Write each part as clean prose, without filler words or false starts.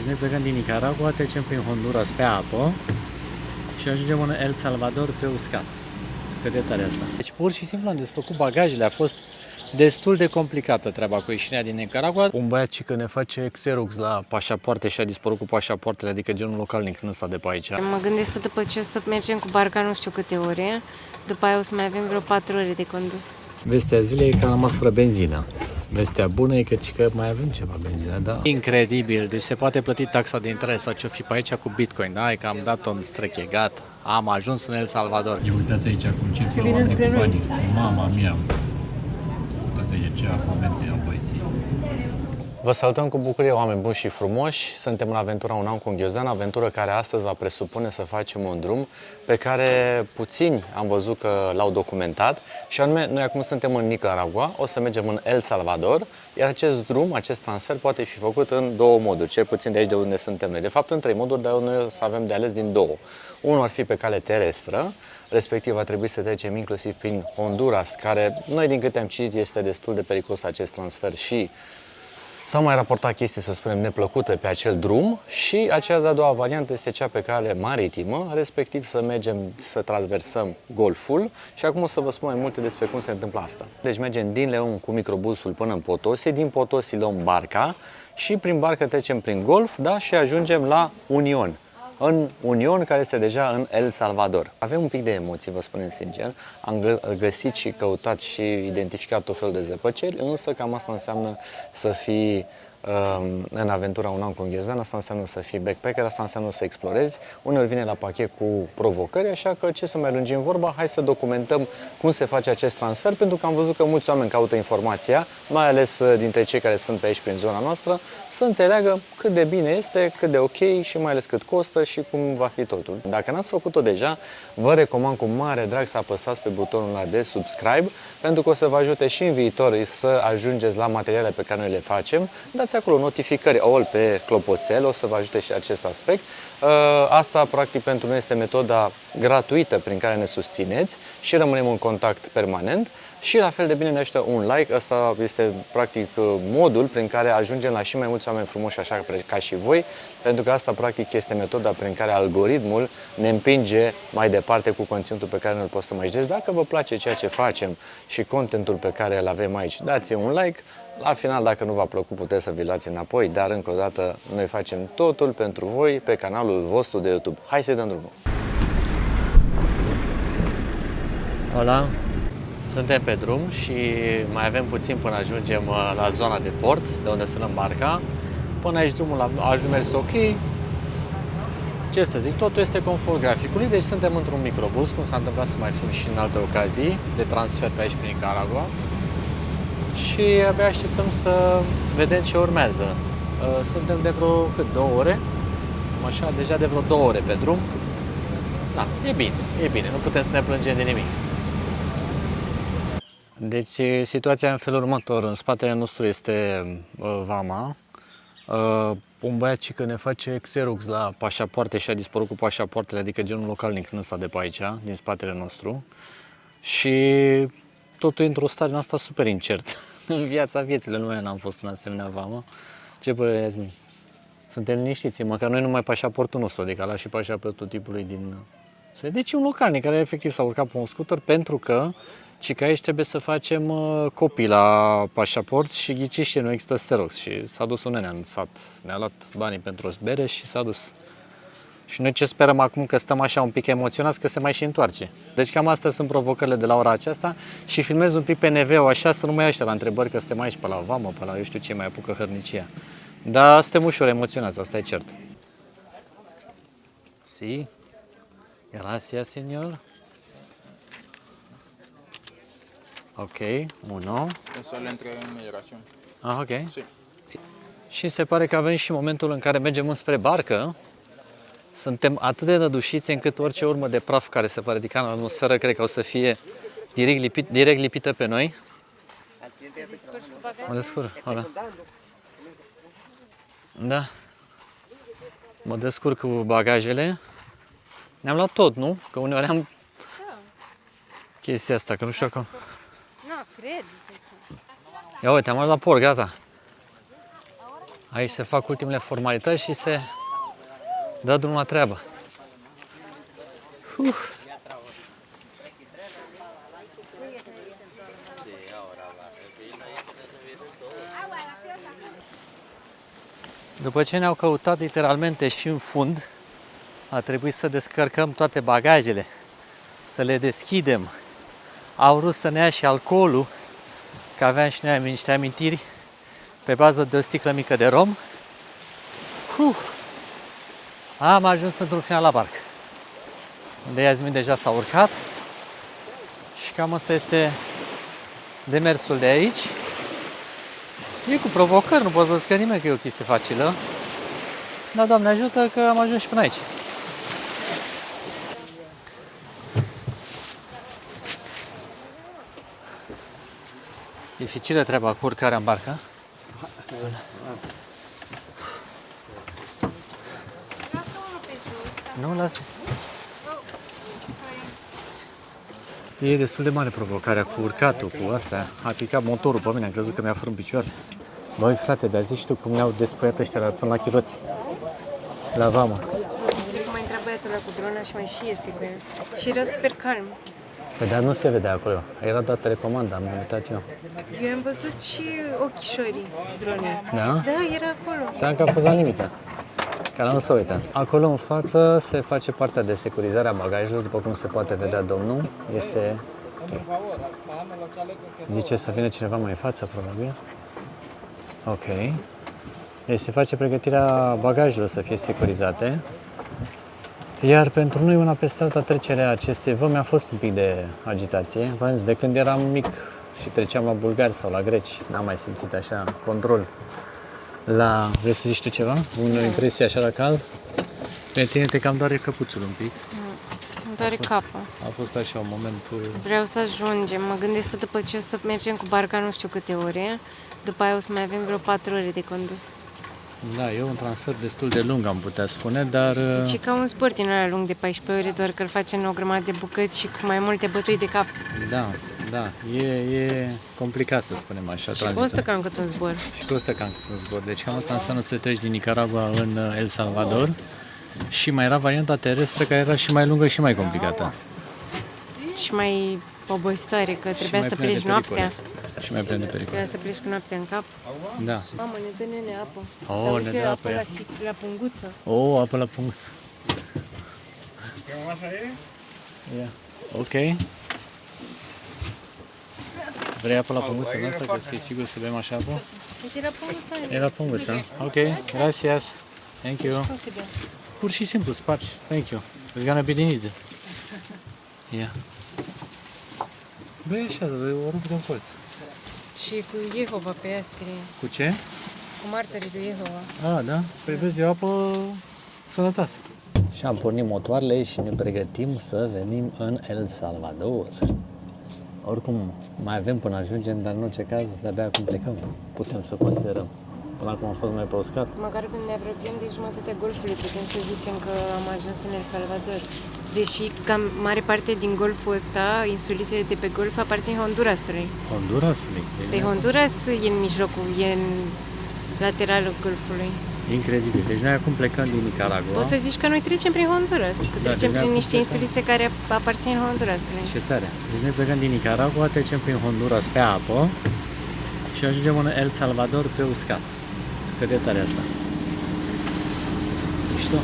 noi plecăm din Nicaragua, trecem prin Honduras pe apă și ajungem în El Salvador pe uscat. Cât de tare asta. Deci pur și simplu am desfăcut bagajele, a fost destul de complicată treaba cu ieșirea din Nicaragua. Un băiat că ne face Xerox la pașapoarte și a dispărut cu pașapoartele, adică genul localnic nu s-a de pe aici. Mă gândesc că după ce o să mergem cu barca nu știu câte ore, după aia o să mai avem vreo 4 ore de condus. Vestea zilei e că am rămas fără benzină. Vestea bună e că mai avem ceva benzină, da? Incredibil, deci se poate plăti taxa de intrare sau ce-o fi pe aici cu Bitcoin, da? E că am dat-o în streche, gata. Am ajuns în El Salvador. Ia uitați aici cum circulă oamenii cu banii. Mama mia! Uitați aici ce momente au băieții. Vă salutăm cu bucurie, oameni buni și frumoși. Suntem în aventura Un an cu Ghiozdan, aventură care astăzi va presupune să facem un drum pe care puțini am văzut că l-au documentat și anume, noi acum suntem în Nicaragua, o să mergem în El Salvador, iar acest drum, acest transfer poate fi făcut în două moduri, cel puțin de aici de unde suntem noi. De fapt, în trei moduri, dar noi o să avem de ales din două. Unul ar fi pe cale terestră, respectiv va trebui să trecem inclusiv prin Honduras, care, noi din câte am citit, este destul de periculos acest transfer și s-au mai raportat chestii, să spunem, neplăcute pe acel drum și aceea de-a doua variantă este cea pe cale maritimă, respectiv să mergem, să traversăm Golful și acum o să vă spun mai multe despre cum se întâmplă asta. Deci mergem din Leon cu microbusul până în Potosi, din Potosi luăm barca și prin barcă trecem prin Golf, da, și ajungem la Union. În Union, care este deja în El Salvador. Avem un pic de emoții, vă spunem sincer. Am găsit și căutat și identificat tot felul de zăpăceri, însă cam asta înseamnă să fii în aventura Un an cu Ghiozdan, asta înseamnă să fii backpacker, asta înseamnă să explorezi. Uneori vine la pachet cu provocări, așa că ce să mai lungim vorba, hai să documentăm cum se face acest transfer, pentru că am văzut că mulți oameni caută informația, mai ales dintre cei care sunt pe aici prin zona noastră, să înțeleagă cât de bine este, cât de ok și mai ales cât costă și cum va fi totul. Dacă n-ați făcut-o deja, vă recomand cu mare drag să apăsați pe butonul ăla de subscribe, pentru că o să vă ajute și în viitor să ajungeți la materialele pe care noi le facem. Dați acolo notificări all pe clopoțel, o să vă ajute și acest aspect. Asta, practic, pentru noi este metoda gratuită prin care ne susțineți și rămânem în contact permanent. Și la fel de bine ne ajută un like, asta este practic modul prin care ajungem la și mai mulți oameni frumoși așa ca și voi, pentru că asta practic este metoda prin care algoritmul ne împinge mai departe cu conținutul pe care noi îl postăm aici. Deci dacă vă place ceea ce facem și contentul pe care îl avem aici, dați un like. La final, dacă nu v-a plăcut, puteți să vi luați înapoi, dar încă o dată noi facem totul pentru voi pe canalul vostru de YouTube. Hai să dăm drumul! Hola! Suntem pe drum și mai avem puțin până ajungem la zona de port, de unde să luăm barca. Până aici drumul a mers ok. Ce să zic, totul este conform graficului, deci suntem într-un microbus, cum s-a întâmplat să mai fim și în alte ocazii de transfer pe aici prin Nicaragua. Și abia așteptăm să vedem ce urmează. Suntem de vreo 2 ore, așa, deja de vreo 2 ore pe drum. Da, e bine, nu putem să ne plângem de nimic. Deci situația în felul următor, în spatele nostru este vama. Un băiat că ne face Xerox la pașapoarte și a dispărut cu pașapoartele, adică genul localnic nu s-a de pe aici, din spatele nostru. Și totul e într-o stare în asta super incert. În viața vieților nu n-am fost în asemenea vamă. Ce părere ați mie? Suntem liniștiți, măcar noi numai pașaportul nostru, adică ala și pașaportul tipului din... Deci un localnic care efectiv s-a urcat pe un scooter pentru că că aici trebuie să facem copii la pașaport și ghiciți, nu există Xerox și s-a dus un nene în sat. Ne-a luat banii pentru o bere și s-a dus. Și noi ce sperăm acum, că stăm așa un pic emoționați, că se mai și întoarce. Deci cam astea sunt provocările de la ora aceasta și filmez un pic pe NV-ul așa să nu mai ăștia la întrebări, că suntem aici pe la vamă, pe la eu știu ce mai apucă hărnicia. Dar suntem ușor emoționați, asta e cert. Sí. Gracias, señor. Ok, uno. Eso le entregué en migración. Ah, ok. Sí. Și se pare că avem și momentul în care mergem înspre barcă. Suntem atât de nădușiți încât orice urmă de praf care se va ridica în atmosferă, cred că o să fie direct lipită pe noi. Mă descurc, ăla. Da. Mă descurc cu bagajele. Ne-am luat tot, nu? Că uneori am chestia asta, că nu știu acum. Nu, cred. Ia uite, am luat la port, gata. Aici se fac ultimele formalități și se dă drumul la treabă. După ce ne-au căutat literalmente și în fund, a trebuit să descărcăm toate bagajele, să le deschidem. Au vrut să ne ia și alcoolul, că aveam și noi niște amintiri pe bază de o sticlă mică de rom. Am ajuns într-un final la parc, unde Iasmin deja s-a urcat și cam asta este demersul de aici. E cu provocări, nu pot să zic nimeni că e o chestie facilă, dar Doamne ajută că am ajuns și până aici. Dificilă treaba cu urcarea în barcă. Nu, las. E destul de mare provocarea cu urcatul, cu asta. A picat motorul pe mine, am crezut că mi-a fără în picioare. Băi, frate, dar zici tu cum ne-au despăiat ăștia până la chiloți. La vamă. Știi cum mai intra băiatul ăla cu drona și mai și iese cu el. Și era super calm. Păi, dar nu se vedea acolo. Era dat telecomanda, am uitat eu. Eu am văzut și ochișorii dronei. Da? Da, era acolo. Seama că a fost la limită. Că nu s-a uitat. Acolo în față se face partea de securizare a bagajelor, după cum se poate vedea domnul. Este... Zice să vină cineva mai în față, probabil. Ok. Deci se face pregătirea bagajelor să fie securizate. Iar pentru noi, una peste alta, trecerea acestei vămi a fost un pic de agitație. De când eram mic și treceam la bulgari sau la greci, n-am mai simțit așa control. Vrei să zici tu ceva? O impresie așa la cald? Pe tine te cam doare căpuțul un pic. Îmi doare capul. A fost așa un moment... Vreau să ajungem. Mă gândesc că după ce o să mergem cu barca nu știu câte ore, după aia o să mai avem vreo 4 ore de condus. Da, e un transfer destul de lung, am putea spune, dar... Deci e ca un sport din ăla lung de 14 ore, doar că îl facem în o grămadă de bucăți și cu mai multe bătăi de cap. Da, da, e complicat să spunem așa. Și costă cam cât un zbor. Și costă cam cât un zbor. Deci cam asta înseamnă să treci din Nicaragua în El Salvador și mai era varianta terestră care era și mai lungă și mai complicată. Și mai obositoare, că trebuia să pleci noaptea. Și mai plin de pericole. Trebuia să pleci cu noaptea în cap. Da. Mamă, ne dă nene apă. Oh, Dar ne uite, dă apă apă, la punguță. Oh, apă la punguță. Yeah. Ok. Vrei apă la punguță în asta? Crezi că e sigur să bem așa apă? Uite, era punguța. E la punguță. Ok, gracias. Thank you. Cum se bea? Pur și simplu, spargi. Thank you. It's gonna be needed. Yeah. Băi, așa, o rup din colț. Și cu Jehova pe ea scrie. Cu ce? Cu martorii lui Jehova. Ah, da? Păi vezi, e o apă sănătoasă. Și am pornit motoarele și ne pregătim să venim în El Salvador. Oricum, mai avem până ajungem, dar în orice caz, de-abia acum plecăm. Putem să considerăm. Până acum am fost mai pe uscat. Măcar când ne apropiem de jumătatea golfului, putem să zicem că am ajuns în El Salvador. Deși cam mare parte din golful ăsta, insulițele de pe golf, aparțin Hondurasului. Hondurasului. Pe Honduras e în mijlocul, e în lateralul golfului. Incredibil. Deci noi acum plecăm din Nicaragua. Poți să zici că noi trecem prin Honduras, că Da, trecem deci prin acum niște plecăm. insulițe care aparțin Hondurasului. Ce tare. Deci noi plecăm din Nicaragua, trecem prin Honduras pe apă și ajungem în El Salvador pe uscat. Cât de tare asta. Mișto.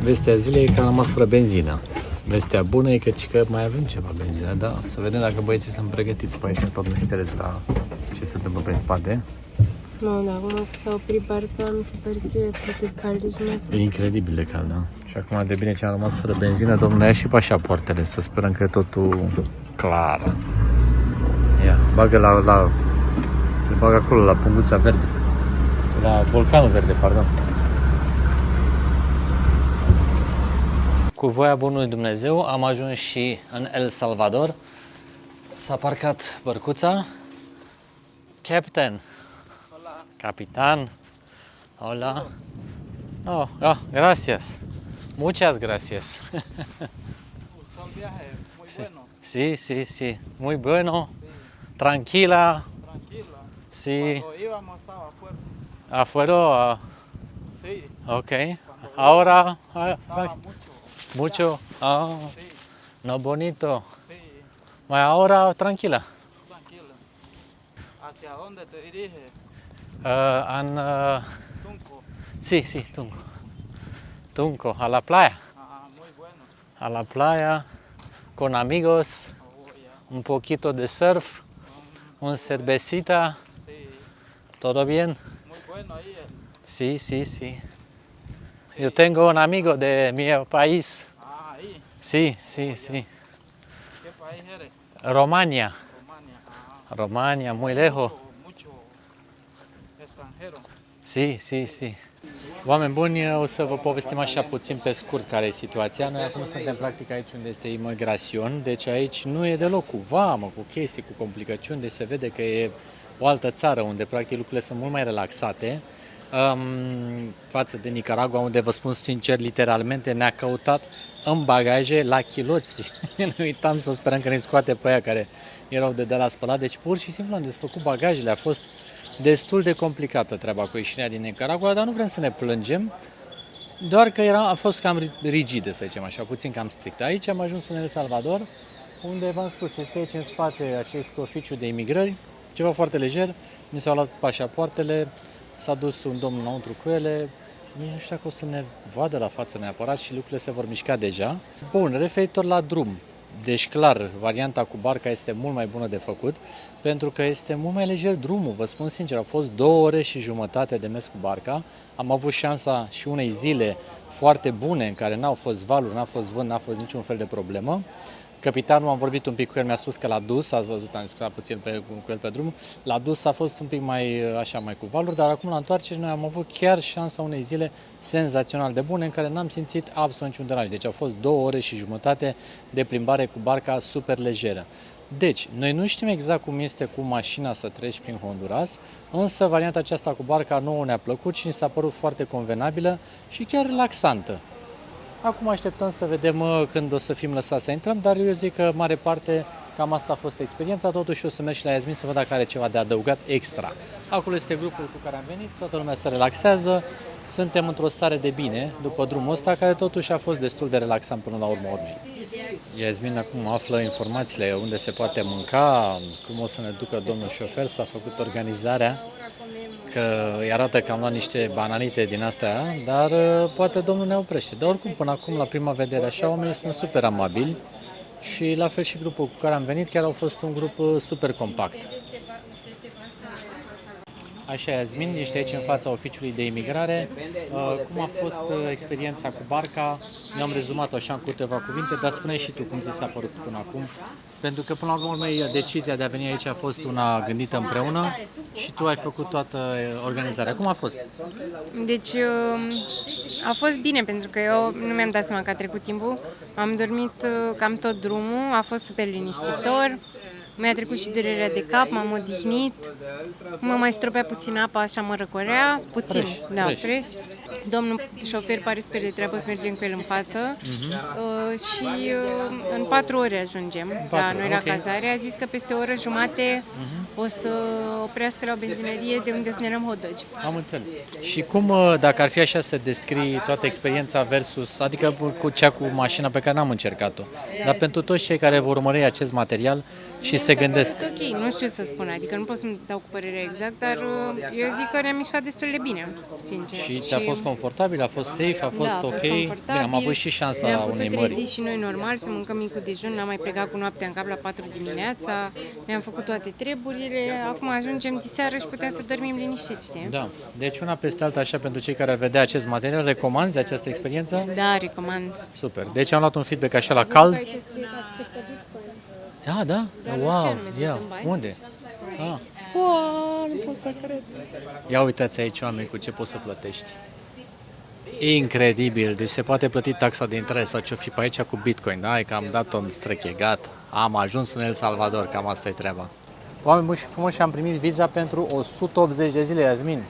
Vestea zilei e că am rămas fără benzină. Vestea bună e că mai avem ceva benzină, da? Să vedem dacă băieții sunt pregătiți pe aici, tot meșteresc la ce se întâmplă pe spate. Nu, dar acum că s-a oprit parcă, mi se pare că e atât de cald, deci E incredibil de cald, da? Și acum de bine ce am rămas fără benzină, domnule, ia și pașapoartele, să sperăm că e totul clar. Ia, bagă le bagă acolo, la punguța verde. La volcanul verde, pardon. Cu voia bunului Dumnezeu am ajuns și în El Salvador. S-a parcat bărcuța. Captain. Hola. Capitan. Hola. Oh, gracias. Muchas gracias. Fue un viaje muy bueno, Sí, sí, sí. Muy bueno. Tranquila. tranquila. Sí. Cuando íbamos estaba fuerte. Afuera. Sí, Ok. Ahora. estaba mucho. Mucho. Ah, Sí, no bonito. sí, Ahora tranquila. tranquila. ¿Hacia dónde te diriges? Tunco. Sí, sí, Tunco. Tunco, a la playa. Ah, muy bueno. A la playa, con amigos, Oh, ya. un poquito de surf, un cervecita, Sí, ¿todo bien? muy bueno ahí. Sí, sí, sí. Yo tengo un amigo de mi país. Ah, ahí. Sí, sí, sí. ¿Qué país eres? Romania. Rumania. Ah, Romania, muy lejos. mucho extranjero. Si, si, si. Oameni buni, o să vă povestim așa puțin pe scurt care e situația. Noi acum suntem practic aici unde este imigrațion, deci aici nu e deloc cu vamă, cu chestii, cu complicațiuni, deci se vede că e o altă țară unde practic lucrurile sunt mult mai relaxate. Față de Nicaragua, unde vă spun sincer, literalmente ne-a căutat în bagaje la chiloți. Ne uitam să sperăm că ne scoate pe aia care erau de la spălat, deci pur și simplu am desfăcut bagajele, a fost destul de complicată treaba cu ieșirea din Nicaragua, dar nu vrem să ne plângem, doar că a fost cam rigidă, să zicem așa, puțin cam strict. Aici am ajuns în El Salvador, unde v-am spus, este aici în spate acest oficiu de imigrări, ceva foarte lejer, ni s-au luat pașapoartele, s-a dus un domn înăuntru cu ele, nici nu știu dacă o să ne vadă la față neapărat și lucrurile se vor mișca deja. Bun, referitor la drum, deci clar, varianta cu barca este mult mai bună de făcut, pentru că este mult mai lejer drumul, vă spun sincer, au fost 2 ore și jumătate de mers cu barca, am avut șansa și unei zile foarte bune în care n-au fost valuri, n-a fost vânt, n-a fost niciun fel de problemă. Capitanul, am vorbit un pic cu el, mi-a spus că la dus, ați văzut, am discutat puțin cu el pe drum, la dus a fost un pic mai așa, mai cu valuri, dar acum la întoarcere noi am avut chiar șansa unei zile senzațional de bune în care n-am simțit absolut niciun deranj. Deci au fost 2 ore și jumătate de plimbare cu barca super lejeră. Deci, noi nu știm exact cum este cu mașina să treci prin Honduras, însă varianta aceasta cu barca nouă ne-a plăcut și ni s-a părut foarte convenabilă și chiar relaxantă. Acum așteptăm să vedem când o să fim lăsați să intrăm, dar eu zic că mare parte cam asta a fost experiența, totuși o să merg și la Yasmin să văd dacă are ceva de adăugat extra. Acolo este grupul cu care am venit, toată lumea se relaxează, suntem într-o stare de bine după drumul ăsta, care totuși a fost destul de relaxant până la urmă urmei. Yasmin acum află informațiile unde se poate mânca, cum o să ne ducă domnul șofer, s-a făcut organizarea, că îi arată că am luat niște bananite din astea, dar poate domnul ne oprește. Dar oricum, până acum, la prima vedere așa, oamenii sunt super amabili și la fel și grupul cu care am venit, chiar au fost un grup super compact. Așa, Yasmin, ești aici în fața oficiului de imigrare. Cum a fost experiența cu barca? Eu am rezumat-o așa în câteva cuvinte, dar spune și tu cum ți s-a părut până acum. Pentru că, până la urmă, decizia de a veni aici a fost una gândită împreună și tu ai făcut toată organizarea. Cum a fost? Deci a fost bine, pentru că eu nu mi-am dat seama că a trecut timpul. Am dormit cam tot drumul, a fost super liniștitor. Mi-a trecut și durerea de cap, m-am odihnit, mă mai stropea puțin apa, așa mă răcorea, puțin, fresh. Domnul șofer pare super de treabă, să mergem cu el în față și în 4 ore ajungem la noi la cazare. A zis că peste o oră jumate o să oprească la o benzinărie de unde o să ne luăm hot dogi. Am înțeles. Și cum, dacă ar fi așa să descrii toată experiența versus, adică cu cea cu mașina pe care n-am încercat-o, dar pentru toți cei care vor urmări acest material, și se gândesc. Ok, nu știu să spun, adică nu pot să-mi dau cu părerea exact, dar eu zic că ne-am mișcat destul de bine, sincer. Și ți-a fost confortabil, a fost safe, a fost da, ok? A fost Bine, confortabil. am avut și șansa Ne-am unei putut mări. trezi și noi normal, să mâncăm micul dejun, n-am mai plecat cu noaptea în cap la 4 dimineața, ne-am făcut toate treburile, acum ajungem diseară și putem să dormim liniștiți, știi? Da, deci una peste alta, așa, pentru cei care ar vedea acest material, recomanzi această experiență? Da, recomand. Super. Deci am luat un feedback așa la cald. Aici scrie că acceptă Bitcoin. Da, da? Dar la Wow, ce anume, ia, dăm bani? unde? Ah. Wow, nu pot să cred. Ia uitați aici, oameni, cu ce poți să plătești. Incredibil, deci se poate plăti taxa de intrare sau ce-o fi pe aici cu Bitcoin, da? E că am dat-o în strechegat, am ajuns în El Salvador, cam asta e treaba. Oameni buni și frumoși, și am primit viza pentru 180 de zile, Iasmin.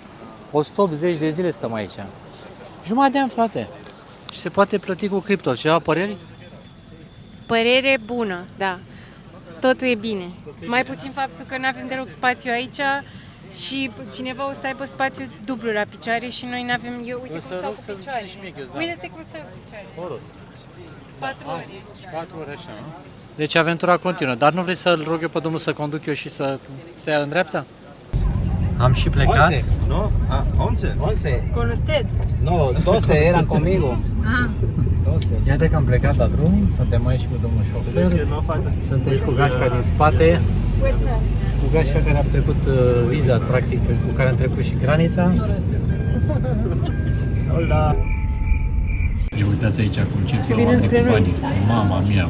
180 de zile stăm aici. Jumătate de an, frate. Și se poate plăti cu cripto. Ceva păreri? Părere bună, da. Totul e bine. Mai puțin faptul că nu avem deloc spațiu aici și cineva o să aibă spațiu dublu la picioare și noi nu avem. Eu, uite O cum să stau rog cu să-mi picioare. ține și mie, că eu îți dau. Uite-te cum stau cu picioare. 4 ore. 4 ore așa, nu? Deci aventura continuă, dar nu vrei să-l rog eu pe domnul să conduc eu și să stai în dreapta? Am și plecat. 11, ¿no? Ah, 11. 11. Con usted? No, 12 eran conmigo. Ah. 12. Iată că am plecat la drum, suntem aici cu domnul șofer, suntem și cu gașca din spate, cu gașca care a trecut viza, practic, cu care am trecut și granița. Hola! Ia uitați aici cum circulă oamenii cu banii. Mama mia!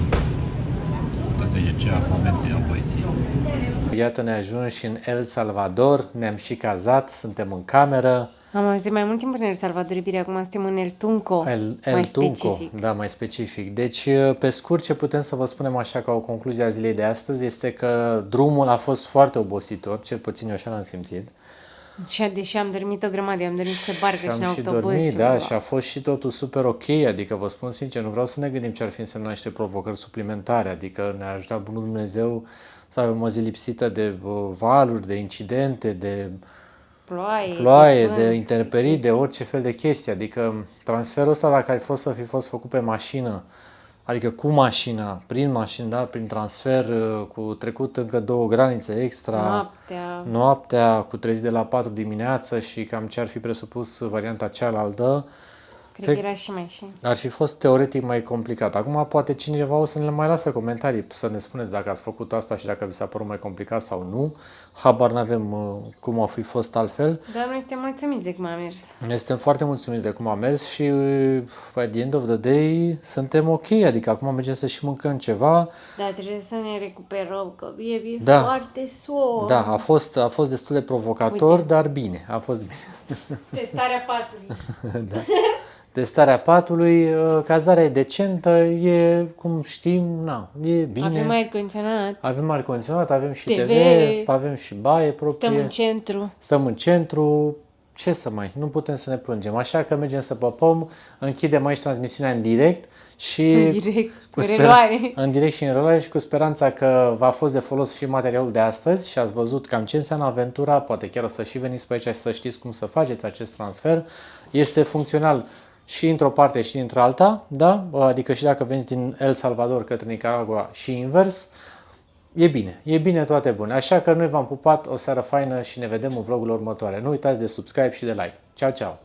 Uitați aici ce momente au băieții. Iată, ne ajung și în El Salvador, ne-am și cazat, suntem în cameră. Am auzit mai mult timp în El Salvador, Iubirea, acum suntem în El Tunco, mai Tunco, specific. da, mai specific. Deci, pe scurt, ce putem să vă spunem așa ca o concluzie a zilei de astăzi este că drumul a fost foarte obositor, cel puțin eu așa l-am simțit. Și deși am dormit o grămadă, am dormit pe barcă și am în și autobuz. dormit, da, și a fost și totul super ok, adică vă spun sincer, nu vreau să ne gândim ce ar fi însemnat niște provocări suplimentare, adică ne-a ajutat Bunul Dumnezeu să avem o zi lipsită de valuri, de incidente, de ploaie, vânt, de intemperii, de orice fel de chestii. Adică transferul ăsta, dacă ar fost să fi fost făcut pe mașină, adică cu mașina, prin mașină, da, prin transfer, cu trecut încă 2 granițe extra, noaptea cu trezit de la 4 dimineața și cam ce ar fi presupus varianta cealaltă, Cred că era și mai și. ar fi fost teoretic mai complicat. Acum poate cineva o să ne mai lasă comentarii, să ne spuneți dacă ați făcut asta și dacă vi s-a părut mai complicat sau nu. Habar n-avem cum a fi fost altfel. Dar noi suntem mulțumiți de cum a mers. Noi suntem foarte mulțumiți de cum a mers și at the end of the day suntem ok, adică acum mergem să și mâncăm ceva. Dar trebuie să ne recuperăm, că e Da. foarte somn. Da, a fost destul de provocator, dar bine, a fost bine. Testarea patului. Da. Testarea patului, cazarea e decentă, e, cum știm, na, e bine. Avem aer condiționat. Avem aer condiționat, avem și TV, avem și baie proprie. Stăm în centru. Stăm în centru, ce să mai, nu putem să ne plângem. Așa că mergem să păpăm, închidem aici transmisiunea în direct și În direct, reluare. în direct și în reluare și cu speranța că v-a fost de folos și materialul de astăzi și ați văzut cam ce înseamnă aventura, poate chiar o să și veniți pe aici și să știți cum să faceți acest transfer. Este funcțional și într-o parte și într-alta, da? Adică și dacă veniți din El Salvador către Nicaragua și invers, e bine toate bune. Așa că noi v-am pupat, o seară faină și ne vedem în vlogurile următoare. Nu uitați de subscribe și de like. Ciao, ciao!